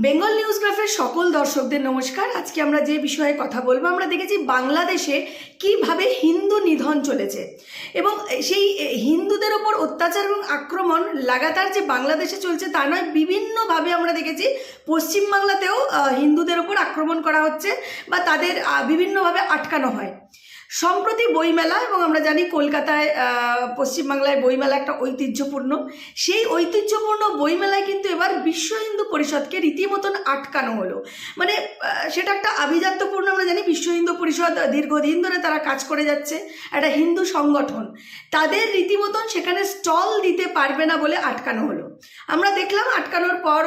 বেঙ্গল নিউজগ্রাফের সকল দর্শকদের নমস্কার। আজকে আমরা যে বিষয়ে কথা বলবো, আমরা দেখেছি বাংলাদেশে কিভাবে হিন্দু নিধন চলেছে এবং সেই হিন্দুদের ওপর অত্যাচার এবং আক্রমণ লাগাতার যে বাংলাদেশে চলছে তা নয়, বিভিন্নভাবে আমরা দেখেছি পশ্চিমবাংলাতেও হিন্দুদের ওপর আক্রমণ করা হচ্ছে বা তাদের বিভিন্নভাবে আটকানো হয়। সম্প্রতি বইমেলা, এবং আমরা জানি কলকাতায় পশ্চিমবাংলায় বইমেলা একটা ঐতিহ্যপূর্ণ, সেই ঐতিহ্যপূর্ণ বইমেলায় কিন্তু এবার বিশ্ব হিন্দু পরিষদকে রীতিমতন আটকানো হলো। মানে সেটা একটা আভিজাত্যপূর্ণ, আমরা জানি বিশ্ব হিন্দু পরিষদ দীর্ঘদিন ধরে তারা কাজ করে যাচ্ছে, একটা হিন্দু সংগঠন, তাদের রীতিমতন সেখানে স্টল দিতে পারবে না বলে আটকানো হলো। আমরা দেখলাম আটকানোর পর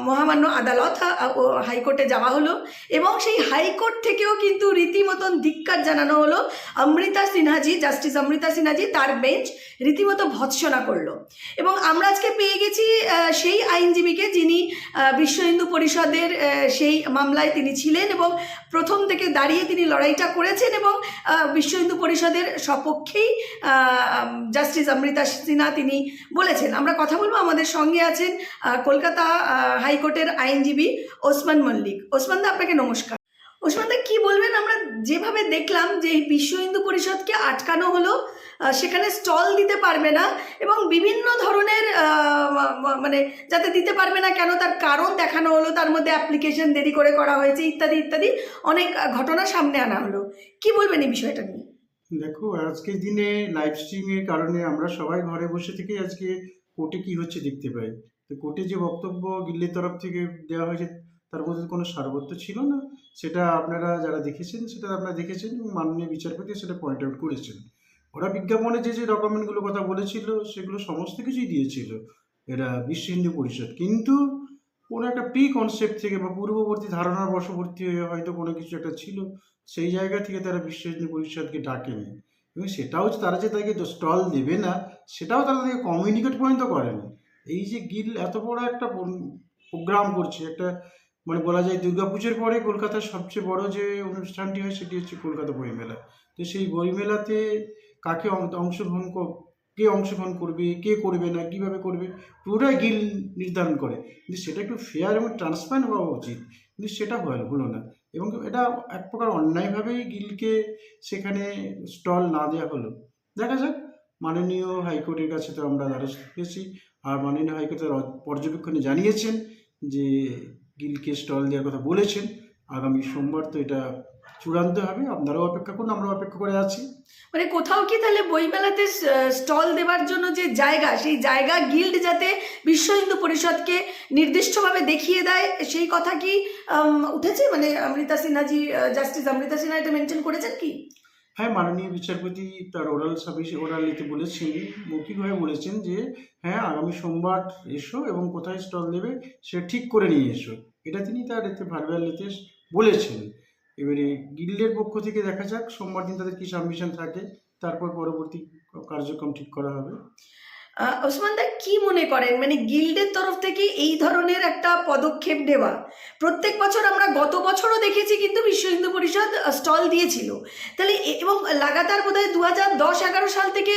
মহামান্য আদালত হাইকোর্টে যাওয়া হলো এবং সেই হাইকোর্ট থেকেও কিন্তু রীতিমতন ধিক্কার জানানো হলো। অমৃতা সিনহাজি, জাস্টিস অমৃতা সিনহাজি, তার বেঞ্চ রীতিমতো ভৎসনা করলো। এবং আমরা আজকে পেয়ে গেছি সেই আইনজীবীকে যিনি বিশ্ব হিন্দু পরিষদের সেই মামলায় তিনি ছিলেন এবং প্রথম থেকে দাঁড়িয়ে তিনি লড়াইটা করেছেন এবং বিশ্ব হিন্দু পরিষদের সপক্ষেই জাস্টিস অমৃতা সিনহা তিনি বলেছেন। আমরা কথা বলবো, আমাদের সঙ্গে আছেন কলকাতা হাইকোর্টের আইনজীবী ওসমান মল্লিক। ওসমান দা, আপনাকে নমস্কার। ওসমান দা, কি বলবেন? আমরা যেভাবে দেখলাম যে বিশ্ব হিন্দু পরিষদকে আটকানো হলো, সেখানে স্টল দিতে পারবে না এবং বিভিন্ন ধরনের মানে যাতে দিতে পারবে না কেন তার কারণ দেখানো হলো, তার মধ্যে অ্যাপ্লিকেশন দেরি করে করা হয়েছে ইত্যাদি ইত্যাদি অনেক ঘটনা সামনে আনা হলো। কি বলবেন এই বিষয়টা নিয়ে? দেখো, আজকের দিনে লাইভ স্ট্রিমের কারণে আমরা সবাই ঘরে বসে থেকেই আজকে কোর্টে কি হচ্ছে দেখতে পাই। তো কোর্টে যে বক্তব্য গিল্লির তরফ থেকে দেওয়া হয়েছে তার মধ্যে কোনো সারবত্য ছিল না, সেটা আপনারা যারা দেখেছেন সেটা আপনারা দেখেছেন এবং মাননীয় বিচারপতি সেটা পয়েন্ট আউট করেছেন। ওরা বিজ্ঞাপনে যে যে ডকুমেন্টগুলো কথা বলেছিল সেগুলো সমস্ত কিছুই দিয়েছিল এরা বিশ্ব হিন্দু পরিষদ, কিন্তু কোনো একটা প্রি কনসেপ্ট থেকে বা পূর্ববর্তী ধারণার বশবর্তী হয়ে হয়তো কোনো কিছু একটা ছিল, সেই জায়গা থেকে তারা বিশ্ব হিন্দু পরিষদকে ডাকেনি এবং সেটাও তারা যে তাকে স্টল দেবে না সেটাও তারা তাদেরকে কমিউনিকেট পর্যন্ত করেনি। এই যে গিল এত বড় একটা প্রোগ্রাম করছে, একটা মানে বলা যায় দুর্গাপুজোর পরে কলকাতার সবচেয়ে বড় যে অনুষ্ঠানটি হয় সেটি হচ্ছে কলকাতা বইমেলা। তো সেই বইমেলাতে কাকে কে অংশগ্রহণ করবে, কে করবে না, কিভাবে করবে, পুরোটাই গিল নির্ধারণ করে। কিন্তু সেটা একটু ফেয়ার এবং ট্রান্সপারেন্ট হওয়া উচিত, কিন্তু সেটা হলো না এবং এটা এক প্রকার অন্যায়ভাবেই গিলকে সেখানে স্টল না দেওয়া হলো। দেখা যাক, মাননীয় হাইকোর্টের কাছে তো আমরা দ্বারস্থ হয়েছি আর মাননীয় হাইকোর্ট তার পর্যবেক্ষণে জানিয়েছেন যে গিলকে স্টল দেওয়ার কথা বলেছেন। আগামী সোমবার তো এটা চূড়ান্ত হবে, আপনারাও অপেক্ষা করুন, আমরাও অপেক্ষা করে আছি। মানে কোথাও কি তাহলে বইমেলাতে স্টল দেওয়ার জন্য যে জায়গা, সেই জায়গা গিল্ড যাতে বিশ্ব হিন্দু পরিষদকে নির্দিষ্টভাবে দেখিয়ে দেয়, সেই কথা কি উঠেছে? মানে অমৃতা সিনহাজি, জাস্টিস অমৃতা সিনহা এটা মেনশন করেছেন কি? হ্যাঁ, মাননীয় বিচারপতি তার ওরালিতে বলেছেন, মৌখিকভাবে বলেছেন যে হ্যাঁ আগামী সোমবার এসো এবং কোথায় স্টল দেবে সে ঠিক করে নিয়ে এসো, এটা তিনি তার ভার্বালিতে বলেছেন। এবারে গিল্ডের পক্ষ থেকে দেখা যাক সোমবার দিন তাদের কী সাবমিশন থাকে, তারপর পরবর্তী কার্যক্রম ঠিক করা হবে। ওসমান দা, কি মনে করেন মানে গিল্ডের তরফ থেকে এই ধরনের একটা পদক্ষেপ নেওয়া? প্রত্যেক বছর আমরা গত বছরও দেখেছি কিন্তু বিশ্ব হিন্দু পরিষদ স্টল দিয়েছিল, তাহলে এবং লাগাতার বোধহয় 2010-11 সাল থেকে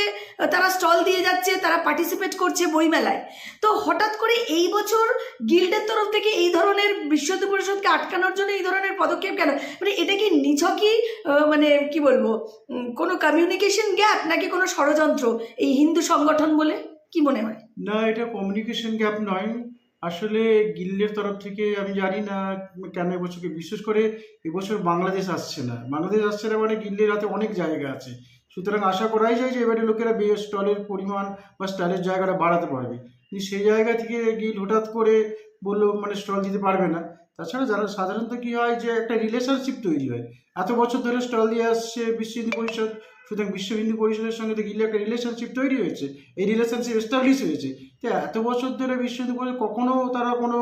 তারা স্টল দিয়ে যাচ্ছে, তারা পার্টিসিপেট করছে বইমেলায়। তো হঠাৎ করে এই বছর গিল্ডের তরফ থেকে এই ধরনের বিশ্ব হিন্দু পরিষদকে আটকানোর জন্য এই ধরনের পদক্ষেপ কেন? মানে এটা কি নিছকই মানে কি বলবো, কোনো কমিউনিকেশন গ্যাপ নাকি কোনো ষড়যন্ত্র এই হিন্দু সংগঠন বলে? কি মনে হয়? না, এটা কমিউনিকেশন গ্যাপ নয়, আসলে গিল্ডের তরফ থেকে আমি জানি না কেন এবছরকে, বিশেষ করে এবছর বাংলাদেশ আসছে না মানে গিল্ডের হাতে অনেক জায়গা আছে, সুতরাং আশা করাই যায় যে এবারে লোকেরা স্টলের পরিমাণ বা স্টলের জায়গাটা বাড়াতে পারবে। কিন্তু সেই জায়গা থেকে গিল্ড হঠাৎ করে বললো মানে স্টল দিতে পারবে না। তাছাড়া যারা সাধারণত কী হয় যে একটা রিলেশনশিপ তৈরি হয়, এত বছর ধরে স্টল দিয়ে আসছে বিশ্ব হিন্দু পরিষদ, সুতরাং বিশ্ব হিন্দু পরিষদের সঙ্গে তো গিল্ডের একটা রিলেশনশিপ তৈরি হয়েছে, এই রিলেশনশিপ এস্টাবলিশ হয়েছে। তো এত বছর ধরে বিশ্ব হিন্দু পরিষদ কখনো তারা কোনো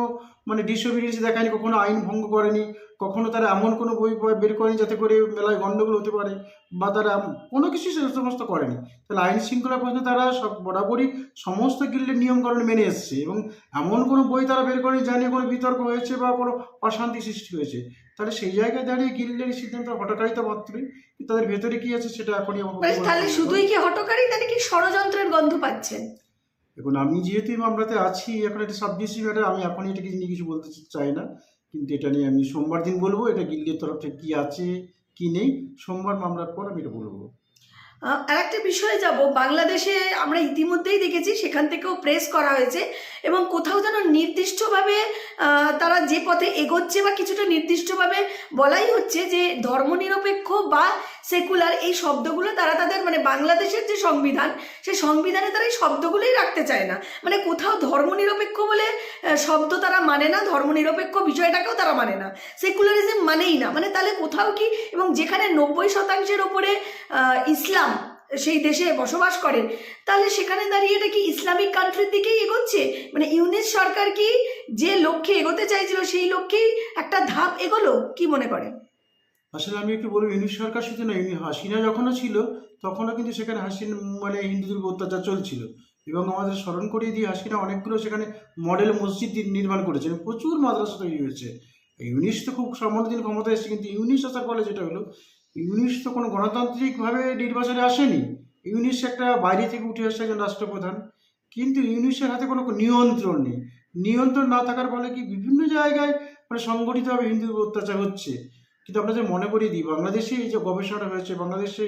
মানে ডিসঅবিডিয়েন্স দেখায়নি, কখনো আইন ভঙ্গ করেনি, কখনো তারা এমন কোনো বই বের করেনি যাতে করে মেলায় গণ্ডগোল হতে পারে, বা তারা কোনো কিছু সে সমস্ত করেনি। তাহলে আইন শৃঙ্খলা প্রশ্নে তারা সব বরাবরই সমস্ত গিল্ডের নিয়মকানুন মেনে এসছে এবং এমন কোনো বই তারা বের করেনি যা নিয়ে কোনো বিতর্ক হয়েছে বা কোনো অশান্তি সৃষ্টি হয়েছে। তাহলে সেই জায়গায় দাঁড়িয়ে গিল্ডের সিদ্ধান্ত হঠকারিতা মাত্রই, তাদের ভেতরে কি আছে সেটা এখনই তাহলে শুধুই কি হঠকারী, তাহলে কি ষড়যন্ত্রের গন্ধ পাচ্ছেন? এখন আমি যেহেতু এই মামলাতে আছি, এখন একটা সাবজেক্টিভ ম্যাটার, আমি এখন এটা নিয়ে কিছু বলতে চাই না, কিন্তু এটা নিয়ে আমি সোমবার দিন বলবো এটা গিল্ডের তরফ থেকে কী আছে কি নেই, সোমবার মামলার পর আমি এটা বলবো। আর একটা বিষয়ে যাব, বাংলাদেশে আমরা ইতিমধ্যেই দেখেছি সেখান থেকেও প্রেস করা হয়েছে এবং কোথাও যেন নির্দিষ্টভাবে তারা যে পথে এগোচ্ছে বা কিছুটা নির্দিষ্টভাবে বলাই হচ্ছে যে ধর্মনিরপেক্ষ বা সেকুলার এই শব্দগুলো তারা তাদের মানে বাংলাদেশের যে সংবিধান সেই সংবিধানে তারা এই শব্দগুলোই রাখতে চায় না, মানে কোথাও ধর্মনিরপেক্ষ বলে শব্দ তারা মানে না, ধর্মনিরপেক্ষ বিষয়টাকেও তারা মানে না, সেকুলারিজম মানেই না, মানে তাহলে কোথাও কি, এবং যেখানে 90% ওপরে ইসলাম সেই দেশে বসবাস করেন, তাহলে সেখানে দাঁড়িয়ে এটা কি ইসলামিক কান্ট্রির দিকেই এগোচ্ছে? মানে ইউনিস সরকার কি যে লক্ষ্যে এগোতে চাইছিল সেই লক্ষ্যেই একটা ধাপ এগোলো, কি মনে করেন? আসলে আমি একটু বলবো, ইউনিশ সরকার শুধু না, হাসিনা যখনও ছিল তখনও কিন্তু সেখানে মানে হিন্দুদের উপর অত্যাচার চলছিল, এবং আমাদের স্মরণ করিয়ে দিয়ে হাসিনা অনেকগুলো সেখানে মডেল মসজিদ নির্মাণ করেছেন, প্রচুর মাদ্রাসা তৈরি হয়েছে। ইউনিশ তো খুব সামান্য দিন ক্ষমতা এসেছে, কিন্তু ইউনিশ আসার ফলে যেটা হলো, ইউনিশ তো কোনো গণতান্ত্রিকভাবে নির্বাচনে আসেনি, ইউনিশ একটা বাইরে থেকে উঠে আসছে একজন রাষ্ট্রপ্রধান, কিন্তু ইউনিশের হাতে কোনো নিয়ন্ত্রণ নেই। নিয়ন্ত্রণ না থাকার ফলে কি বিভিন্ন জায়গায় মানে সংগঠিতভাবে হিন্দুদের অত্যাচার হচ্ছে। কিন্তু আমরা যে মনে করিয়ে দিই, বাংলাদেশে এই যে গবেষণা হয়েছে, বাংলাদেশে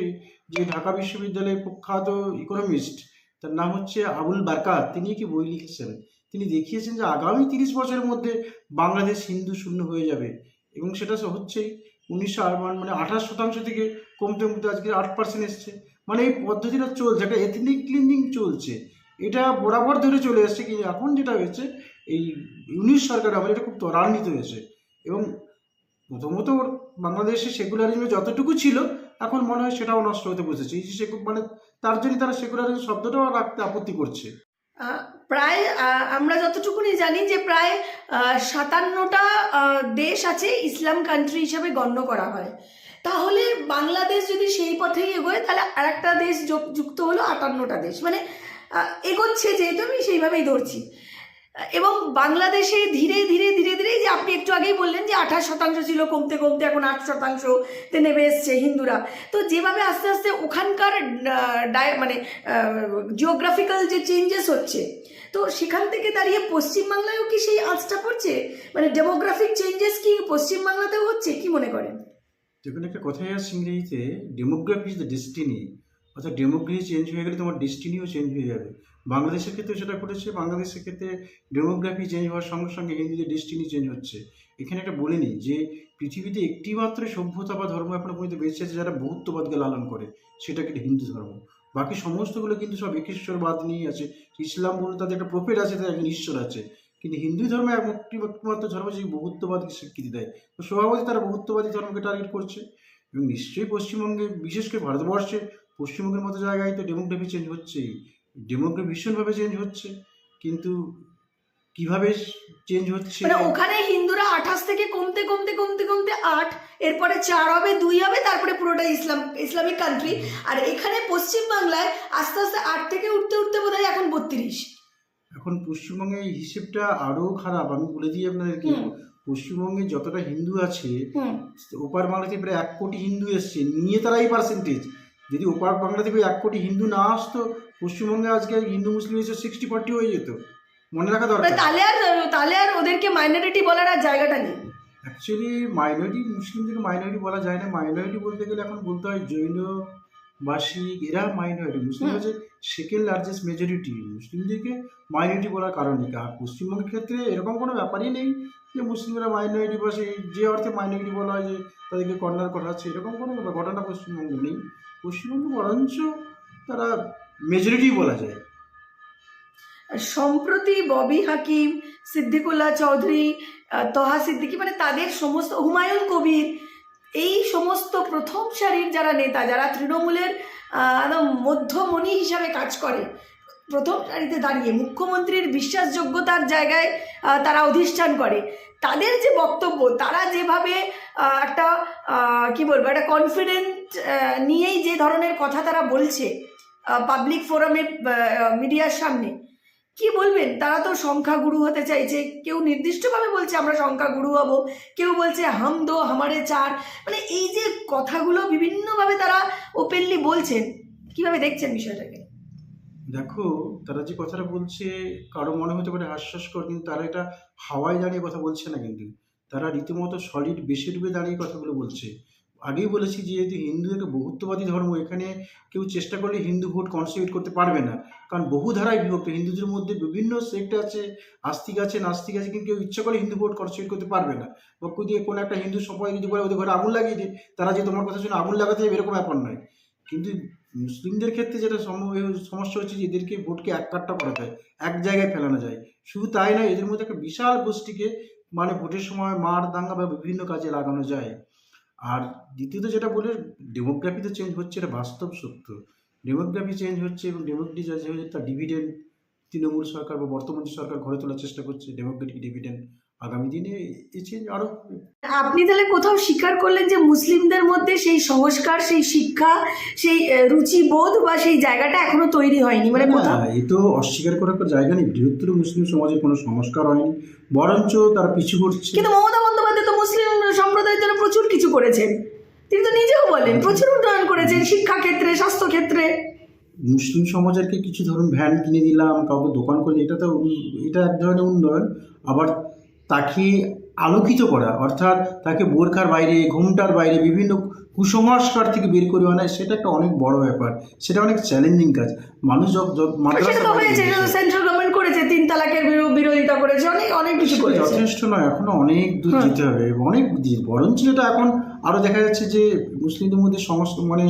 যে ঢাকা বিশ্ববিদ্যালয়ের প্রখ্যাত ইকোনমিস্ট, তার নাম হচ্ছে আবুল বারকাত, তিনি কি বই লিখেছেন, তিনি দেখিয়েছেন যে আগামী 30 বছরের মধ্যে বাংলাদেশ হিন্দু শূন্য হয়ে যাবে, এবং সেটা হচ্ছেই 28% থেকে কমতে কমতে আজকে 8% এসছে। মানে এই পদ্ধতিটা চলছে, একটা এথনিক ক্লিনজিং চলছে, এটা বরাবর ধরে চলে আসছে, কিন্তু এখন যেটা হয়েছে এই ইউনিশ সরকার আমার এটা খুব ত্বরান্বিত হয়েছে। এবং প্রথমত বাংলাদেশে সেকুলারিজমে যতটুকু ছিল এখন মনে হয় সেটাও নষ্ট হতে বসেছে, এই যে মানে তার জন্য তারা সেকুলারিজম শব্দটাও রাখতে আপত্তি করছে। প্রায় আমরা যতটুকুনি জানি যে প্রায় 57টা দেশ আছে ইসলাম কান্ট্রি হিসাবে গণ্য করা হয়, তাহলে বাংলাদেশ যদি সেই পথেই এগোয় তাহলে আরেকটা দেশ যুক্ত হলো 58টা দেশ, মানে এগোচ্ছে যেহেতু আমি সেইভাবেই ধরছি। এবং বাংলাদেশে ধীরে ধীরে ধীরে ধীরে যে আপনি একটু আগেই বললেন যে 28% ছিল, কমতে কমতে এখন 8%তে নেমে এসছে হিন্দুরা, তো যেভাবে আস্তে আস্তে ওখানকার মানে জিওগ্রাফিক্যাল যে চেঞ্জেস হচ্ছে, তো সেখান থেকে দাঁড়িয়ে পশ্চিমবাংলায়ও কি সেই আঁচটা পড়ছে, মানে ডেমোগ্রাফিক চেঞ্জেস কি পশ্চিমবাংলাতেও হচ্ছে, কি মনে করেন? দেখুন, একটা কথাই আছে ইংরেজিতে, ডেমোগ্রাফি ইজ দ্য ডেস্টিনি, অর্থাৎ ডেমোগ্রাফি চেঞ্জ হয়ে গেলে তোমার ডেস্টিনিও চেঞ্জ হয়ে যাবে। বাংলাদেশের ক্ষেত্রে সেটা ঘটেছে, বাংলাদেশের ক্ষেত্রে ডেমোগ্রাফি চেঞ্জ হওয়ার সঙ্গে সঙ্গে হিন্দুদের ডেস্টিনি চেঞ্জ হচ্ছে। এখানে একটা বলে নিই যে পৃথিবীতে একটি মাত্র সভ্যতা বা ধর্ম এখনো পর্যন্ত বেঁচে আছে যারা বহুত্ববাদকে লালন করে, সেটা কিন্তু হিন্দু ধর্ম। বাকি সমস্তগুলো কিন্তু সব একেশ্বরবাদ নিয়েই আছে। ইসলাম বলতে তাদের একটা প্রফেট আছে, তাদের একজন ঈশ্বর আছে, কিন্তু হিন্দু ধর্ম একমাত্র ধর্ম যে বহুত্ববাদকে স্বীকৃতি দেয়, তো স্বভাবতই তারা বহুত্ববাদী ধর্মকে টার্গেট করছে। এবং নিশ্চয়ই পশ্চিমবঙ্গে, বিশেষ করে ভারতবর্ষে পশ্চিমবঙ্গের মতো জায়গায় তো ডেমোগ্রাফি চেঞ্জ হচ্ছেই, ডেমোগ্রাফি ভীষণভাবে চেঞ্জ হচ্ছে, কিন্তু কিভাবে চেঞ্জ হচ্ছে, মানে ওখানে হিন্দুরা 28 থেকে কমতে কমতে কমতে কমতে 8, এরপরে 4 হবে, 2 হবে, তারপরে পুরোটা ইসলামিক কান্ট্রি। আর এখানে পশ্চিমবাংলায় আস্তে আস্তে 8 থেকে উঠতে উঠতে বোধহয় এখন 32। এখন পশ্চিমবঙ্গে এই হিসেবটা আরও খারাপ, আমি বলে দিই আপনাদেরকে। পশ্চিমবঙ্গে যতটা হিন্দু আছে, ওপার বাংলাতে প্রায় 1 কোটি হিন্দু এসছে, নিয়ে তারা এই পার্সেন্টেজ। যদি ওপার বাংলাতে 1 কোটি হিন্দু না আসতো, পশ্চিমবঙ্গে আজকে হিন্দু মুসলিম এসে 60-40 হয়ে যেত, মনে রাখা দরকার। তাহলে আর ওদেরকে মাইনরিটি বলার আর জায়গাটা নেই। অ্যাকচুয়ালি মাইনরিটি, মুসলিমদেরকে মাইনরিটি বলা যায় না, মাইনরিটি বলতে গেলে এখন বলতে হয় জৈনবাসী, এরা মাইনরিটি। মুসলিম হচ্ছে সেকেন্ড লার্জেস্ট মেজরিটি, মুসলিমদেরকে মাইনরিটি বলার কারণ নেই। আর পশ্চিমবঙ্গের ক্ষেত্রে এরকম কোনো ব্যাপারই নেই যে মুসলিমরা মাইনরিটি বা যে অর্থে মাইনরিটি বলা হয় যে তাদেরকে কর্নার করা হচ্ছে, এরকম কোনো ঘটনা পশ্চিমবঙ্গে নেই। পশ্চিমবঙ্গে বরঞ্চ তারা মেজরিটি বলা যায়। সম্প্রতি ববি হাকিম, সিদ্দিকুল্লাহ চৌধুরী, তহা সিদ্দিকী, মানে তাদের সমস্ত, হুমায়ুন কবির, এই সমস্ত প্রথম সারির যারা নেতা, যারা তৃণমূলের একদম মধ্যমণি হিসাবে কাজ করে, প্রথম সারিতে দাঁড়িয়ে মুখ্যমন্ত্রীর বিশ্বাসযোগ্যতার জায়গায় তারা অধিষ্ঠান করে, তাদের যে বক্তব্য, তারা যেভাবে একটা কি বলবো, একটা কনফিডেন্ট নিয়েই যে ধরনের কথা তারা বলছে পাবলিক ফোরামে, মিডিয়ার সামনে, কি বলবেন? তারা তো সংখ্যাগুরু হতে চাইছে, কেউ নির্দিষ্টভাবে বলছে আমরা সংখ্যাগুরু হব, কেউ বলছে হাম দো হামারে চার, মানে এই যে কথাগুলো বিভিন্নভাবে তারা ওপেনলি বলছেন, কিভাবে দেখছেন বিষয়টাকে? দেখো, তারা যে কথাটা বলছে কারো মনে হতে পারে হাস্যাস্কর, কিন্তু তারা এটা হাওয়ায় দাঁড়িয়ে কথা বলছে না কিন্তু। তারা রীতিমতো সলিড বেসের উপরে দাঁড়িয়ে কথাগুলো বলছে। আগেই বলেছি যে যেহেতু হিন্দু একটা বহুত্ববাদী ধর্ম, এখানে কেউ চেষ্টা করলে হিন্দু ভোট কনস্টিটিউট করতে পারবে না। কারণ বহু ধারায় বিভক্ত, হিন্দুদের মধ্যে বিভিন্ন সেক্ট আছে, আস্তিক আছে, নাস্তিক আছে, কিন্তু কেউ ইচ্ছা করে হিন্দু ভোট কনস্টিটিউট করতে পারবে না। বা কেউ দিয়ে কোনো একটা হিন্দু সম্প্রদায় যদি বলে ওদের ঘরে আগুন লাগিয়ে দিই, তারা যে তোমার কথা শুনে আগুন লাগাতে যাবে এরকম ব্যাপার নয়। কিন্তু মুসলিমদের ক্ষেত্রে যেটা সমস্যা হচ্ছে যে এদেরকে ভোটকে এক কাট্টা করা যায়, এক জায়গায় ফেলানো যায়। শুধু তাই নয়, এদের মধ্যে একটা বিশাল গোষ্ঠীকে মানে ভোটের সময় মার দাঙ্গা বা বিভিন্ন কাজে লাগানো যায়। আর দ্বিতীয়ত যেটা বলে, ডেমোগ্রাফি তো চেঞ্জ হচ্ছে, এটা বাস্তব সত্য। ডেমোগ্রাফি চেঞ্জ হচ্ছে এবং ডেমোক্রেটিক যে হচ্ছে তার ডিভিডেন্ড তৃণমূল সরকার বা বর্তমান যে সরকার ঘরে তোলার চেষ্টা করছে, ডেমোক্রেটিক ডিভিডেন্ড আগামী দিনে এই চেঞ্জ আরও। আপনি তাহলে কোথাও স্বীকার করলেন যে মুসলিমদের মধ্যে সেই সংস্কার, সেই শিক্ষা, সেই রুচিবোধ বা সেই জায়গাটা এখনো তৈরি হয়নি, মানে কোথাও? এই তো অস্বীকার করার কোনো জায়গা নেই। বৃহত্তর মুসলিম সমাজে কোনো সংস্কার হয়নি, বরঞ্চ তারা পিছু করছে। কিন্তু মমতা বন্দ্যোপাধ্যায় তো মুসলিম সম্প্রদায়ের জন্য প্রচুর কিছু করেছেন, তিনি তো নিজেও বলেন প্রচুর উন্নয়ন করেছেন শিক্ষা ক্ষেত্রে, স্বাস্থ্য ক্ষেত্রে। মুসলিম সমাজকে কিছু ধরুন ভ্যান কিনে দিলাম, কাউকে দোকান করে, এটা তো এটা এক ধরনের উন্নয়ন। আবার তাকে আলোকিত করা, অর্থাৎ তাকে বোরখার বাইরে, ঘোমটার বাইরে বিভিন্ন কুসংস্কার থেকে বের করে আনা, সেটা একটা অনেক বড় ব্যাপার। সেটা অনেক চ্যালেঞ্জিং কাজ। মানুষ সেটা তো হয়েছে, এটা তো সেন্ট্রাল গভর্নমেন্ট করেছে, 3 তালাকের বিরোধিতা করেছে, অনেক অনেক কিছু করেছে। যথেষ্ট নয়, এখনো অনেক দূর যেতে হবে, অনেক দিন। বরঞ্চ যেটা এখন আরও দেখা যাচ্ছে যে মুসলিমদের মধ্যে সমস্ত মানে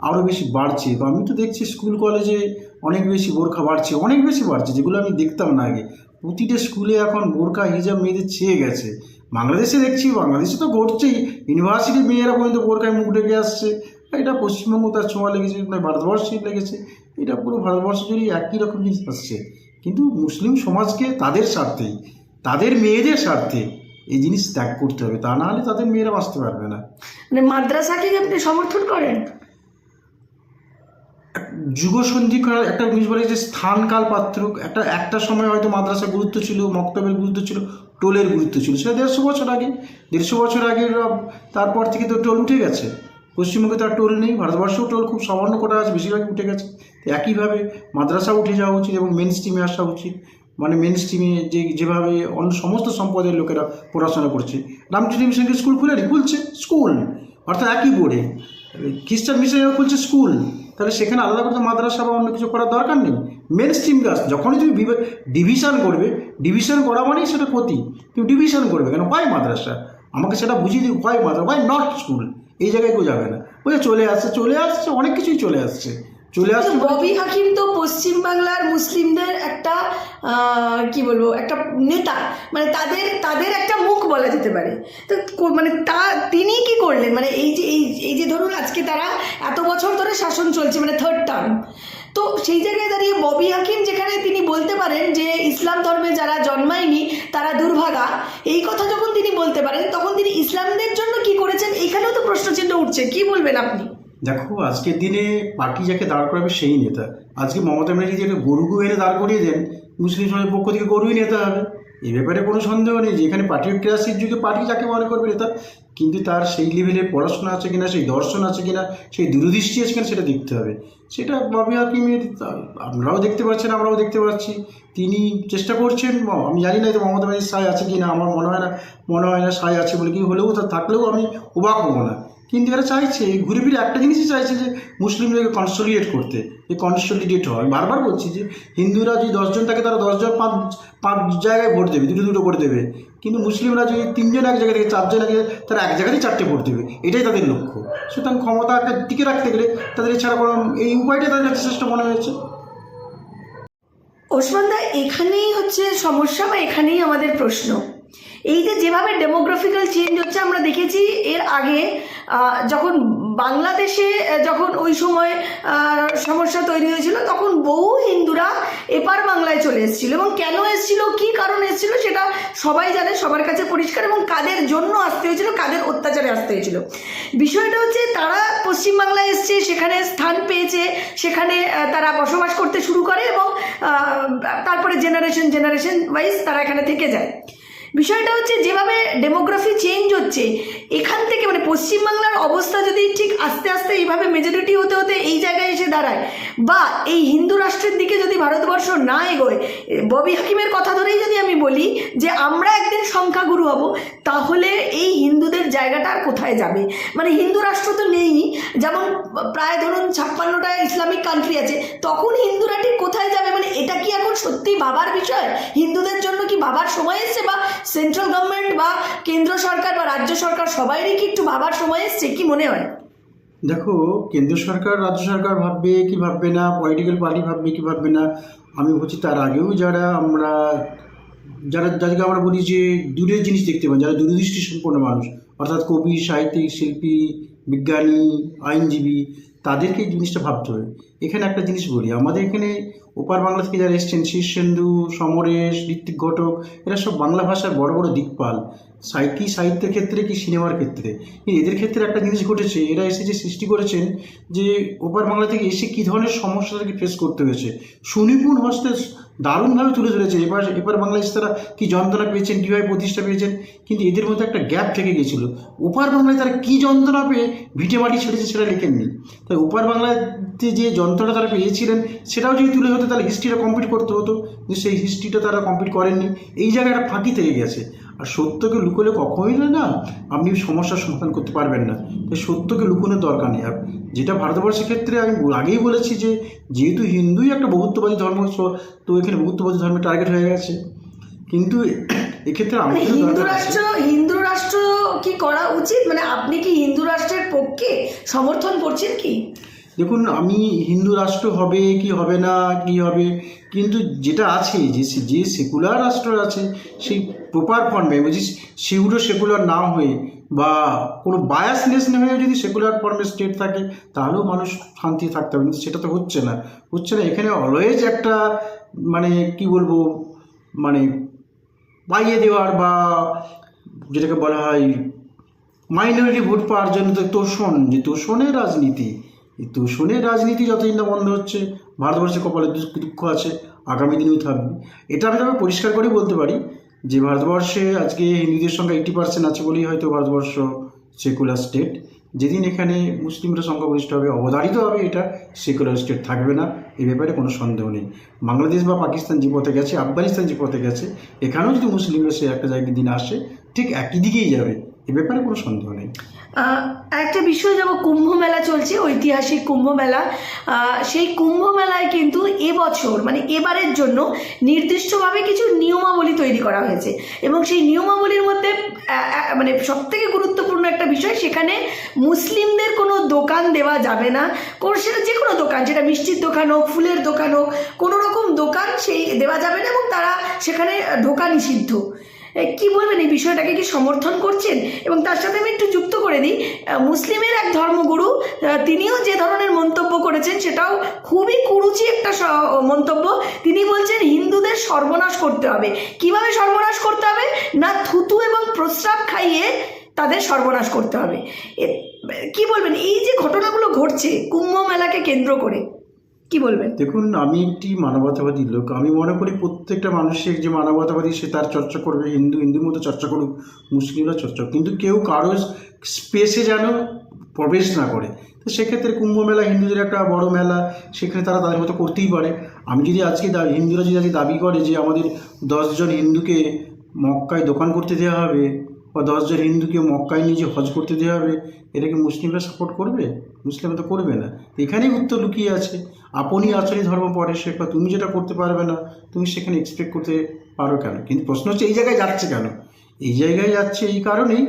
আরও বেশি বাড়ছে। বা আমি তো দেখছি স্কুল কলেজে অনেক বেশি বোরখা বাড়ছে, অনেক বেশি বাড়ছে, যেগুলো আমি দেখতাম না আগে। প্রতিটা স্কুলে এখন বোরখা হিজাব মেয়েদের ছেয়ে গেছে। বাংলাদেশে দেখছি, বাংলাদেশে তো ঘটছেই, ইউনিভার্সিটির মেয়েরা পর্যন্ত বোরখায় মুখ ঢেকে আসছে। এটা পশ্চিমবঙ্গ তার ছোঁয়া লেগেছে, ভারতবর্ষে লেগেছে, এটা পুরো ভারতবর্ষ জুড়ে একই রকম জিনিস আসছে। কিন্তু মুসলিম সমাজকে তাদের স্বার্থেই, তাদের মেয়েদের স্বার্থে এই জিনিস ত্যাগ করতে হবে, তা না হলে তাদের মেয়েরা বাঁচতে পারবে না। মানে মাদ্রাসাকে আপনি সমর্থন করেন? যুগসন্ধি করার একটা জিনিস বলে যে স্থান কাল পাত্র, একটা সময় হয়তো মাদ্রাসার গুরুত্ব ছিল, মক্তবের গুরুত্ব ছিল, টোলের গুরুত্ব ছিল, সেটা 150 বছর আগে। 150 বছর আগে তারপর থেকে তো টোল উঠে গেছে। পশ্চিমবঙ্গে তো আর টোল নেই, ভারতবর্ষেও টোল খুব সামান্য কটা আছে, বেশিরভাগই উঠে গেছে। তো একইভাবে মাদ্রাসা উঠে যাওয়া উচিত এবং মেন স্ট্রিমে আসা উচিত। মানে মেন স্ট্রিমে যেভাবে অন্য সমস্ত সম্প্রদায়ের লোকেরা পড়াশোনা করছে। রামকৃষ্ণ মিশনকে স্কুল খুলছে স্কুল, অর্থাৎ একই বোর্ডে। খ্রিস্টান মিশনেও খুলছে স্কুল, তাহলে সেখানে আলাদা করে মাদ্রাসা বা অন্য কিছু করার দরকার নেই। মেন স্ট্রিম গাছ যখনই তুমি ডিভিশন করবে, ডিভিশন করা মানেই সেটা ক্ষতি। তুমি ডিভিশন করবে কেন? হোয়াই মাদ্রাসা? আমাকে সেটা বুঝিয়ে দিই, why Madrasa, why not school? এই জায়গায় কেউ যাবে না। ওই চলে আসছে, অনেক কিছুই চলে আসছে। ববি হাকিম তো পশ্চিমবাংলার মুসলিমদের একটা কি বলবো, একটা নেতা, মানে তাদের একটা মুখ বলা যেতে পারে। তো মানে তিনি কি করলেন, মানে এই যে ধরুন আজকে তারা এত বছর ধরে শাসন চলছে, মানে 3rd টার্ম, তো সেই জায়গায় দাঁড়িয়ে ববি হাকিম যেখানে তিনি বলতে পারেন যে ইসলাম ধর্মে যারা জন্মায়নি তারা দুর্ভাগা, এই কথা যখন তিনি বলতে পারেন, তখন তিনি ইসলামদের জন্য কি করেছেন, এইখানেও তো প্রশ্নচিহ্ন উঠছে। কি বলবেন আপনি? দেখো, আজকের দিনে পার্টি যাকে দাঁড় করাবে সেই নেতা। আজকে মমতা ব্যানার্জি যদি গরু এনে দাঁড় করিয়ে দেন, মুসলিম সমাজের পক্ষ থেকে গরুই নেতা হবে, এই ব্যাপারে কোনো সন্দেহ নেই। যে এখানে পার্টিক্রাসির যুগে পার্টি যাকে মনে করবে নেতা, কিন্তু তার সেই লেভেলে পড়াশোনা আছে কিনা, সেই দর্শন আছে কিনা, সেই দূরদৃষ্টি আছে কিনা, সেটা দেখতে হবে। সেটা ববি হাকিমের আপনারাও দেখতে পাচ্ছেন, আমরাও দেখতে পাচ্ছি। তিনি চেষ্টা করছেন, আমি জানি না যে মমতা ব্যানার্জির সায় আছে কিনা, আমার মনে হয় না সায় আছে বলে, কি হলেও তা থাকলেও আমি অবাক হবো না। কিন্তু এরা চাইছে, ঘুরে ফিরে একটা জিনিসই চাইছে, যে মুসলিমদেরকে কনসলিডেট করতে, যে কনসলিডেট হয়। আমি বারবার বলছি যে হিন্দুরা যদি 10 জন থাকে, তারা 10 জন 5 জায়গায় ভোট দেবে, দুটো করে দেবে। কিন্তু মুসলিমরা যদি 3 জন এক জায়গা থেকে, 4 জন আগে, তারা এক জায়গাতেই 4টে ভোট দেবে, এটাই তাদের লক্ষ্য। সুতরাং ক্ষমতাকে টিকে রাখতে গেলে তাদের এছাড়া কোনো এই উপায়টা তাদের কাছে শ্রেষ্ঠ মনে হয়েছে। ওসমান দা, এখানেই হচ্ছে সমস্যা বা এখানেই আমাদের প্রশ্ন। এই যেভাবে ডেমোগ্রাফিক্যাল চেঞ্জ হচ্ছে, আমরা দেখেছি এর আগে যখন বাংলাদেশে যখন ওই সময় সমস্যা তৈরি হয়েছিল, তখন বহু হিন্দুরা এপার বাংলায় চলে এসেছিল, এবং কেন এসেছিল, কী কারণ এসেছিল, সেটা সবাই জানে, সবার কাছে পরিষ্কার, এবং কাদের জন্য আসতে হয়েছিল, কাদের অত্যাচারে আসতে হয়েছিল। বিষয়টা হচ্ছে তারা পশ্চিমবাংলায় এসছে, সেখানে স্থান পেয়েছে, সেখানে তারা বসবাস করতে শুরু করে, এবং তারপরে জেনারেশন ওয়াইজ তারা এখানে থেকে যায়। বিষয়টা হচ্ছে যেভাবে ডেমোগ্রাফি চেঞ্জ হচ্ছে এখান থেকে মানে পশ্চিমবাংলার অবস্থা যদি ঠিক আস্তে আস্তে এইভাবে মেজরিটি হতে হতে এই জায়গায় এসে দাঁড়ায়, বা এই হিন্দু রাষ্ট্রের দিকে যদি ভারতবর্ষ না এগোয়, ববি হাকিমের কথা ধরেই যদি আমি বলি যে আমরা একদিন সংখ্যাগুরু হব, তাহলে এই হিন্দুদের জায়গাটা আর কোথায় যাবে? মানে হিন্দু রাষ্ট্র তো নেই, যেমন প্রায় ধরুন 56টা ইসলামিক কান্ট্রি আছে, তখন হিন্দুরা ঠিক কোথায় যাবে? মানে এটা কি এখন সত্যি ভাবার বিষয়? হিন্দুদের জন্য কি ভাবার সময় এসছে? বা সেন্ট্রাল গভর্নমেন্ট বা কেন্দ্র সরকার বা রাজ্য সরকার সবাইরই কি একটু ভাবার সময় এসছে, কি মনে হয়? দেখো, কেন্দ্র সরকার রাজ্য সরকার ভাববে কি ভাববে না, পলিটিক্যাল পার্টি ভাববে কি ভাববে না, আমি বলছি তার আগেও যাদেরকে আমরা বলি যে দূরের জিনিস দেখতে পান, যারা দূরদৃষ্টি সম্পন্ন মানুষ, অর্থাৎ কবি, সাহিত্যিক, শিল্পী, বিজ্ঞানী, আইনজীবী, তাদেরকে এই জিনিসটা ভাবতে হবে। এখানে একটা জিনিস বলি, আমাদের এখানে ওপার বাংলা থেকে যারা এসছেন, শীর্ষেন্দু, সমরেশ, ঋত্বিক ঘটক, এরা সব বাংলা ভাষার বড় বড় দিকপাল, সাহিত্যের ক্ষেত্রে কি সিনেমার ক্ষেত্রে। কিন্তু এদের ক্ষেত্রে একটা জিনিস ঘটেছে, এরা এসে যে সৃষ্টি করেছেন যে ওপার বাংলা থেকে এসে কী ধরনের সমস্যাটাকে ফেস করতে হয়েছে সুনিপুণ হস্তে দারুণভাবে তুলে ধরেছে। এবার বাংলাদেশ তারা কী যন্ত্রণা পেয়েছেন, কীভাবে প্রতিষ্ঠা পেয়েছেন, কিন্তু এদের মধ্যে একটা গ্যাপ থেকে গিয়েছিল। ওপার বাংলায় তারা কী যন্ত্রণা পেয়ে ভিটে মাটি ছেড়েছে সেটা লেখেননি। তাই ওপার বাংলাতে যে যন্ত্রণা তারা পেয়েছিলেন সেটাও যদি তুলে হতো তাহলে হিস্ট্রিটা কমপ্লিট করতে হতো, কিন্তু সেই হিস্ট্রিটা তারা কমপ্লিট করেননি। এই জায়গাটা ফাঁকি থেকে গেছে। আর সত্যকে লুকোলে কখনোই না আপনি সমস্যার সমাধান করতে পারবেন না। তাই সত্যকে লুকোনোর দরকার নেই। আর যেটা ভারতবর্ষের ক্ষেত্রে আমি আগেই বলেছি যে যেহেতু হিন্দুই একটা বহুত্ববাদী ধর্ম, তো এখানে বহুত্ববাদী ধর্মের টার্গেট হয়ে গেছে। কিন্তু এক্ষেত্রে মানে আমাদের হিন্দু রাষ্ট্র কি করা উচিত? মানে আপনি কি হিন্দু রাষ্ট্রের পক্ষে সমর্থন করছেন কি? দেখুন, আমি হিন্দু রাষ্ট্র হবে কি হবে না কি হবে, কিন্তু যেটা আছে যে সেকুলার রাষ্ট্র আছে সেই প্রপার ফর্মে, বলছি সেগুলো সেকুলার না হয়ে বা কোনো বায়াসনেস না হয়ে যদি সেকুলার ফর্মে স্টেট থাকে তাহলেও মানুষ শান্তি থাকতে হবে, কিন্তু সেটা তো হচ্ছে না। এখানে অলওয়েজ একটা মানে কি বলবো, মানে পাইয়ে দেওয়ার বা যেটাকে বলা হয় মাইনরিটি ভোট পাওয়ার জন্য তো তোষণের রাজনীতি। এই তোষণের রাজনীতি যতদিন না বন্ধ হচ্ছে ভারতবর্ষে কপালে দুঃখ আছে, আগামী দিনেও থাকবে। এটা আমি তবে পরিষ্কার করেই বলতে পারি যে ভারতবর্ষে আজকে হিন্দুদের সংখ্যা 80% আছে বলেই হয়তো ভারতবর্ষ সেকুলার স্টেট। যেদিন এখানে মুসলিমরা সংখ্যাগরিষ্ঠ হবে, অবধারিত হবে এটা সেকুলার স্টেট থাকবে না, এ ব্যাপারে কোনো সন্দেহ নেই। বাংলাদেশ বা পাকিস্তান যে পথে গেছে, আফগানিস্তান যে পথে গেছে, এখানেও যদি মুসলিমরা সে একটা জায়গায় দিন আসে ঠিক একই দিকেই যাবে, এ ব্যাপারে কোনো সন্দেহ নেই। একটা বিষয়, যাব কুম্ভ মেলা চলছে, ঐতিহাসিক কুম্ভ মেলা। সেই কুম্ভ মেলায় কিন্তু এবছর মানে এবারের জন্য নির্দিষ্টভাবে কিছু নিয়মাবলী তৈরি করা হয়েছে, এবং সেই নিয়মাবলীর মধ্যে মানে সবথেকে গুরুত্বপূর্ণ একটা বিষয়, সেখানে মুসলিমদের কোনো দোকান দেওয়া যাবে না। সেটা যে কোনো দোকান, যেটা মিষ্টির দোকান হোক, ফুলের দোকান হোক, কোনো রকম দোকান সেই দেওয়া যাবে না, এবং তারা সেখানে ঢোকা নিষিদ্ধ। কি বলবেন, এই বিষয়টাকে কি সমর্থন করছেন? এবং তার সাথে আমি একটু যুক্ত করে দিই, মুসলিমের এক ধর্মগুরু তিনিও যে ধরনের মন্তব্য করেছেন সেটাও খুবই কুরুচি একটা মন্তব্য। তিনি বলছেন হিন্দুদের সর্বনাশ করতে হবে। কিভাবে সর্বনাশ করতে হবে? না, থুতু এবং প্রস্রাব খাইয়ে তাদের সর্বনাশ করতে হবে। কি বলবেন, এই যে ঘটনাগুলো ঘটছে কুম্ভ মেলাকে কেন্দ্র করে, কি বলবেন? দেখুন, আমি একটি মানবতাবাদী লোক। আমি মনে করি প্রত্যেকটা মানুষের যে মানবতাবাদী সে তার চর্চা করবে, হিন্দুর মতো চর্চা করুক, মুসলিমরা চর্চা করুক, কিন্তু কেউ কারো স্পেসে যেন প্রবেশ না করে। তো সেক্ষেত্রে কুম্ভ মেলা হিন্দুদের একটা বড় মেলা, সেখানে তারা তাদের মতো করতেই পারে। আমি যদি আজকে হিন্দুরা যদি আজকে দাবি করে যে আমাদের 10 জন হিন্দুকে মক্কায় দোকান করতে দেওয়া হবে বা 10 জন হিন্দুকে মক্কায় নিয়ে যে হজ করতে দেওয়া হবে, এটাকে মুসলিমরা সাপোর্ট করবে? মুসলিমরা তো করবে না। এখানেই উত্তর লুকিয়ে আছে। আপনি আচরণী ধর্ম পরে শেখা, তুমি যেটা করতে পারবে না তুমি সেখানে এক্সপেক্ট করতে পারো কেন? কিন্তু প্রশ্ন হচ্ছে এই জায়গায় যাচ্ছে কেন? এই জায়গায় যাচ্ছে এই কারণেই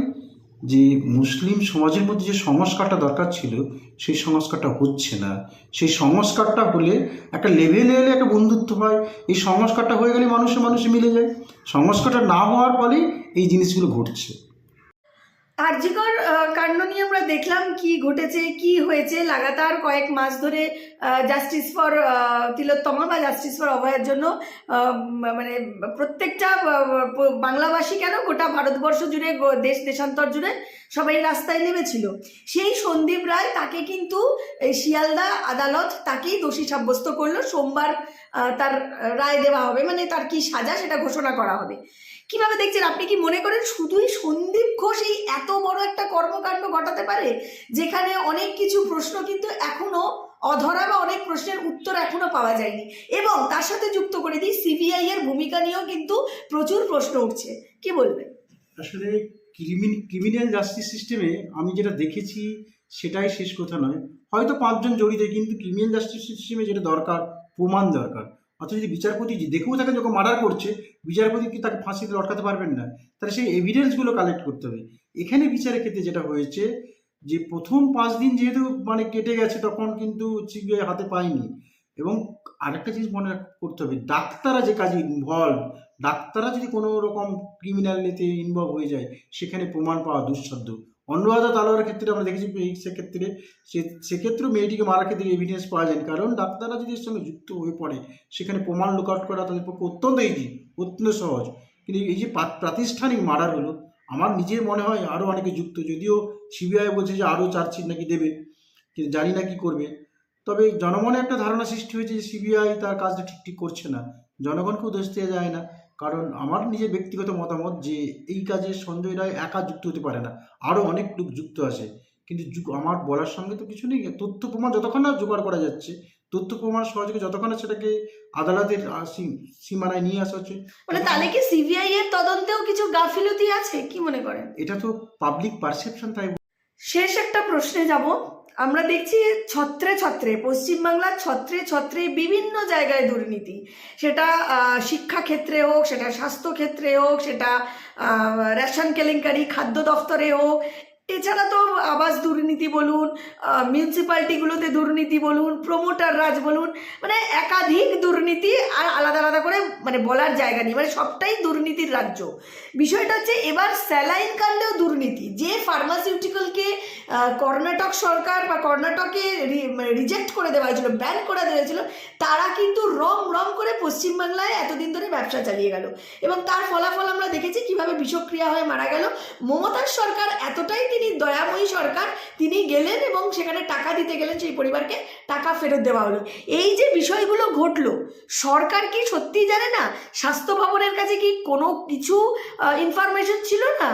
যে মুসলিম সমাজের মধ্যে যে সংস্কারটা দরকার ছিল সেই সংস্কারটা হচ্ছে না। সেই সংস্কারটা হলে একটা লেভেলে এলে একটা বন্ধুত্ব হয়, এই সংস্কারটা হয়ে গেলে মানুষে মিলে যায়। সংস্কারটা না হওয়ার ফলেই এই জিনিসগুলো ঘটছে। আরজিকর কাণ্ড নিয়ে আমরা দেখলাম কি ঘটেছে, কি হয়েছে। লাগাতার কয়েক মাস ধরে জাস্টিস ফর তিলোত্তমা বা জাস্টিস ফর অভয়ের জন্য মানে প্রত্যেকটা বাংলাভাষী কেন গোটা ভারতবর্ষ জুড়ে, দেশান্তর জুড়ে সবাই রাস্তায় নেমেছিল। সেই সন্দীপ রায়, তাকে কিন্তু শিয়ালদা আদালত তাকেই দোষী সাব্যস্ত করলো। সোমবার তার রায় দেওয়া হবে, মানে তার কি সাজা সেটা ঘোষণা করা হবে। কিভাবে দেখছেন? আপনি কি মনে করেন শুধুই সন্দীপ ঘোষ এই এত বড় একটা কর্মকাণ্ড ঘটাতে পারে, যেখানে অনেক কিছু প্রশ্ন কিন্তু এখনো অধরা বা অনেক প্রশ্নের উত্তর এখনো পাওয়া যায়নি? এবং তার সাথে যুক্ত করে দিই, সিবিআই এর ভূমিকা নিয়েও কিন্তু প্রচুর প্রশ্ন উঠছে, কি বলবেন? আসলে ক্রিমিনাল জাস্টিস সিস্টেমে আমি যেটা দেখেছি সেটাই শেষ কথা নয়। হয়তো 5 জন জড়িত, কিন্তু ক্রিমিনাল জাস্টিস সিস্টেমে যেটা দরকার, প্রমাণ দরকার। অথচ যদি বিচারপতি যে দেখেও থাকেন যখন মার্ডার করছে, বিচারপতি কি তাকে ফাঁসিতে লটকাতে পারবেন না? তাহলে সেই এভিডেন্সগুলো কালেক্ট করতে হবে। এখানে বিচারের ক্ষেত্রে যেটা হয়েছে, যে প্রথম 5 দিন যেহেতু মানে কেটে গেছে, তখন কিন্তু সিবিআই হাতে পায়নি। এবং আরেকটা জিনিস মনে করতে হবে, ডাক্তাররা যে কাজে ইনভলভ, ডাক্তাররা যদি কোনো রকম ক্রিমিনালিতে ইনভলভ হয়ে যায়, সেখানে প্রমাণ পাওয়া দুঃসাধ্য। অনুরাধা তালোয়ারের ক্ষেত্রে আমরা দেখেছি, সেক্ষেত্রে সেক্ষেত্রেও মেয়েটিকে মারার ক্ষেত্রে এভিডেন্স পাওয়া যায়, কারণ ডাক্তাররা যদি এর সঙ্গে যুক্ত হয়ে পড়ে, সেখানে প্রমাণ লুক আউট করা তাদের পক্ষে অত্যন্ত ইজি, অত্যন্ত সহজ। কিন্তু এই যে প্রাতিষ্ঠানিক মার্ডার হলো, আমার নিজের মনে হয় আরও অনেকে যুক্ত, যদিও সিবিআই বলছে যে আরও চার্জশিট নাকি দেবে, কিন্তু জানি না কি করবে। তবে জনমনে একটা ধারণা সৃষ্টি হয়েছে যে সিবিআই তার কাজটা ঠিক করছে না। জনগণকেও দোষ দেওয়া যায় না, কারণ আমার নিজের ব্যক্তিগত মতামত যে এই কাজে সঞ্জয় রায় একা যুক্ত হতে পারে না, আরও অনেক লোক যুক্ত আছে। কিন্তু আমার বলার সঙ্গে তো কিছু নেই। তথ্য প্রমাণ যতক্ষণ না জোগাড় করা যাচ্ছে, তথ্য প্রমাণ সহযোগে যতক্ষণ না সেটাকে আদালতের সীমানায় নিয়ে আসা হচ্ছে, মানে তাহলে কি সিবিআই এর তদন্তেও কিছু গাফিলতি আছে, কি মনে করেন? এটা তো পাবলিক পারসেপশন। তাই শেষ একটা প্রশ্নে যাব। আমরা দেখছি ছত্রে ছত্রে, পশ্চিমবাংলার ছত্রে ছত্রে বিভিন্ন জায়গায় দুর্নীতি, সেটা শিক্ষাক্ষেত্রে হোক, সেটা স্বাস্থ্যক্ষেত্রে হোক, সেটা রেশন কেলেঙ্কারি, খাদ্য দফতরে হোক, এছাড়া তো আবাস দুর্নীতি বলুন, মিউনিসিপ্যালিটিগুলোতে দুর্নীতি বলুন, প্রমোটার রাজ বলুন, মানে একাধিক দুর্নীতি, আর আলাদা আলাদা করে মানে বলার জায়গা নেই, মানে সবটাই দুর্নীতির রাজ্য। বিষয়টা হচ্ছে এবার স্যালাইন কাণ্ডেও দুর্নীতি। যে ফার্মাসিউটিক্যালকে কর্ণাটক সরকার বা কর্ণাটকে রিজেক্ট করে দেওয়া হয়েছিল, ব্যান করে দেওয়া হয়েছিল, তারা কিন্তু রম রম করে পশ্চিমবাংলায় এতদিন ধরে ব্যবসা চালিয়ে গেল, এবং তার ফলাফল আমরা দেখেছি কিভাবে বিষক্রিয়া হয়ে মারা গেল। মমতার সরকার এতটাই তিনি দয়াময়ী সরকার, তিনি গেলেন এবং সেখানে টাকা দিতে গেলেন, সেই পরিবারকে টাকা ফেরত দেওয়া হলো। এই যে বিষয়গুলো ঘটলো, সরকার কি সত্যি জানে না? স্বাস্থ্য ভবনের কাছে কি কোনো কিছু ইনফরমেশন ছিল না?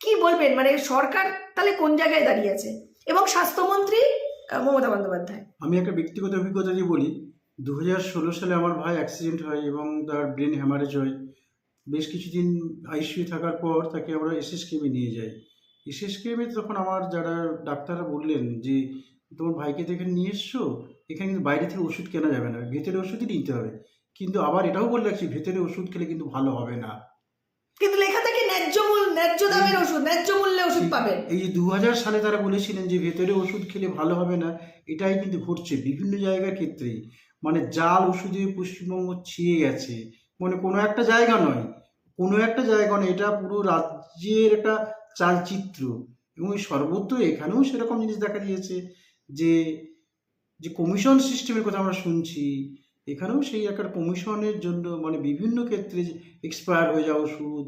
কি বলবেন, মানে সরকার তাহলে কোন জায়গায় দাঁড়িয়ে আছে? এবং স্বাস্থ্যমন্ত্রী মমতা বন্দ্যোপাধ্যায়। আমি একটা ব্যক্তিগত অভিজ্ঞতা দিয়ে বলি। 2016 সালে আমার ভাই অ্যাক্সিডেন্ট হয় এবং তার ব্রেন হ্যামারেজ হয়। বেশ কিছুদিন আইসিইউ থাকার পর তাকে আমরা এসএসকেএমে নিয়ে যাই। এসএসকেএমে তখন আমার যারা ডাক্তাররা বললেন যে তোমার ভাইকে তো এখানে নিয়ে এসছো, এখানে কিন্তু বাইরে থেকে ওষুধ কেনা যাবে না, ভেতরে ওষুধই নিতে হবে। কিন্তু আবার এটাও বলে রাখছি, ভেতরে ওষুধ খেলে কিন্তু ভালো হবে না। কিন্তু লেখা থাকে ন্যায্য দামের ওষুধ, ন্যায্য মূল্যে ওষুধ পাবেন। এই যে 2000 সালে তারা বলেছিলেন যে ভেতরে ওষুধ খেলে ভালো হবে না, এটাই কিন্তু ঘটছে বিভিন্ন জায়গার ক্ষেত্রে। মানে জাল ওষুধে পশ্চিমবঙ্গ ছিঁড়ে গেছে, মানে কোনো একটা জায়গা নয়, কোনো একটা জায়গা নয়, এটা পুরো রাজ্যের একটা চালচিত্র। এবং এই সর্বত্র এখানেও সেরকম জিনিস দেখা দিয়েছে যে যে কমিশন সিস্টেমের কথা আমরা শুনছি, এখানেও সেই একটা কমিশনের জন্য মানে বিভিন্ন ক্ষেত্রে এক্সপায়ার হয়ে যাওয়া ওষুধ,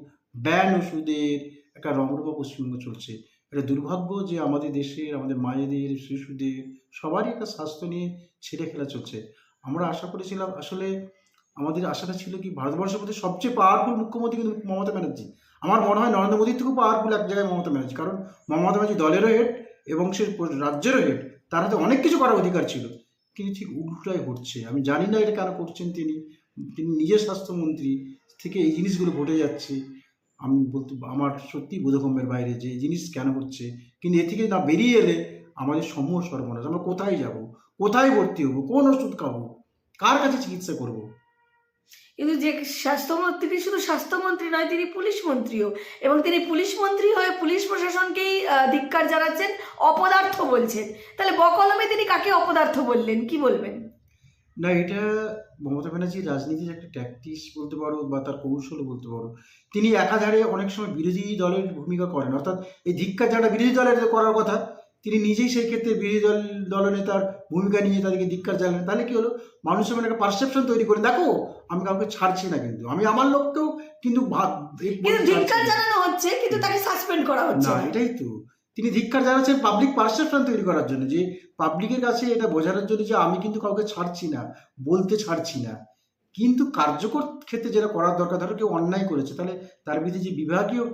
ব্যান ওষুধের একটা রমরমা পশ্চিমবঙ্গ চলছে। এটা দুর্ভাগ্য যে আমাদের দেশের, আমাদের মায়েদের, শিশুদের সবারই একটা স্বাস্থ্য নিয়ে ছেড়ে খেলা চলছে। আমরা আশা করেছিলাম, আসলে আমাদের আশাটা ছিল কি, ভারতবর্ষের মধ্যে সবচেয়ে পাওয়ারফুল মুখ্যমন্ত্রী কিন্তু মমতা ব্যানার্জি। আমার মনে হয় নরেন্দ্র মোদীর থেকেও পাওয়ারফুল এক জায়গায় মমতা ব্যানার্জি, কারণ মমতা ব্যানার্জি দলেরও হেড এবং সে রাজ্যেরও হেড, তার হাতে অনেক কিছু করার অধিকার ছিল। কিন্তু ঠিক উল্টোটাই ঘটছে। আমি জানি না এটা কেন করছেন তিনি। তিনি নিজের স্বাস্থ্যমন্ত্রী থেকে এই জিনিসগুলো ঘটে যাচ্ছে। আমি বলতে আমার সত্যি বোধগম্যের বাইরে যে এই জিনিস কেন হচ্ছে। কিন্তু এ থেকে না বেরিয়ে এলে আমাদের সমূহ সর্বনাশ। আমরা কোথায় যাব, কোথায় ভর্তি হবো, কোন ওষুধ খাবো, কার কাছে চিকিৎসা করব? কিন্তু যে স্বাস্থ্যমন্ত্রী শুধু স্বাস্থ্যমন্ত্রী নয়, তিনি পুলিশ মন্ত্রীও, এবং তিনি পুলিশ মন্ত্রী হয়ে পুলিশ প্রশাসনকেই ধিক্কার জানাচ্ছেন, অপদার্থ বলছেন। তাহলে বকলমে তিনি কাকে অপদার্থ বললেন, কি বলবেন? না, এটা মমতা ব্যানার্জির রাজনীতির একটা ট্যাকটিক্স বলতে পারো, বা তার কৌশলও বলতে পারো। তিনি একাধারে অনেক সময় বিরোধী দলের ভূমিকা করেন, অর্থাৎ এই ধিক্কার যারা বিরোধী দলের করার কথা, তিনি নিজেই সেই ক্ষেত্রে বিরোধী দলনেতার ভূমিকা নিয়ে তাদেরকে ধিক্কার জানালেন। তাহলে কি হলো, মানুষের মনে একটা পারসেপশন তৈরি করেন, দেখো আমি কাউকে ছাড়ছি না, কিন্তু আমি আমার লোককেও কিন্তু ধিক্কার জানানো হচ্ছে, কিন্তু তাকে সাসপেন্ড করা হচ্ছে না। এটাই তো তিনি ধিক্কার জানাচ্ছেন পাবলিক পারসেপশন তৈরি করার জন্য, যে পাবলিকের কাছে এটা বোঝানোর জন্য যে আমি কিন্তু কাউকে ছাড়ছি না, বলতে ছাড়ছি না। কিন্তু কার্যকর ক্ষেত্রে যেটা করার দরকার, ধরো কেউ অন্যায় করেছে, তাহলে তার বিরুদ্ধে যে বিভাগীয়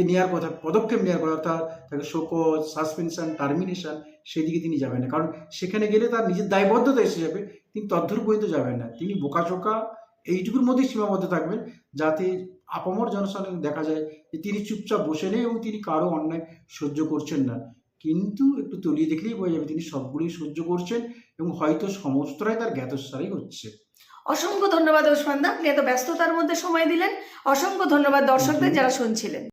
নেওয়ার কথা, পদক্ষেপ নেওয়ার কথা, তাকে শোকজ, সাসপেনশন, টার্মিনেশন, সেদিকে তিনি যাবেন না। কারণ সেখানে গেলে তার নিজের দায়বদ্ধতা এসে যাবে, তিনি তদ্দূর পর্যন্ত যাবেন না। তিনি বোকাচোকা এইটুকুর মধ্যেই সীমাবদ্ধ থাকবেন, যাতে আপামর জনসাধারণ দেখা যায় যে তিনি চুপচাপ বসে নেই এবং তিনি কারো অন্যায় সহ্য করছেন না। কিন্তু একটু তলিয়ে দেখলেই বোঝা যাবে তিনি সবগুলোই সহ্য করছেন এবং হয়তো সমস্তটাই তার জ্ঞাতসারেই হচ্ছে। অসংখ্য ধন্যবাদ ওসমান দা, আপনি এত ব্যস্ততার মধ্যে সময় দিলেন। অসংখ্য ধন্যবাদ দর্শকদের যারা শুনছিলেন।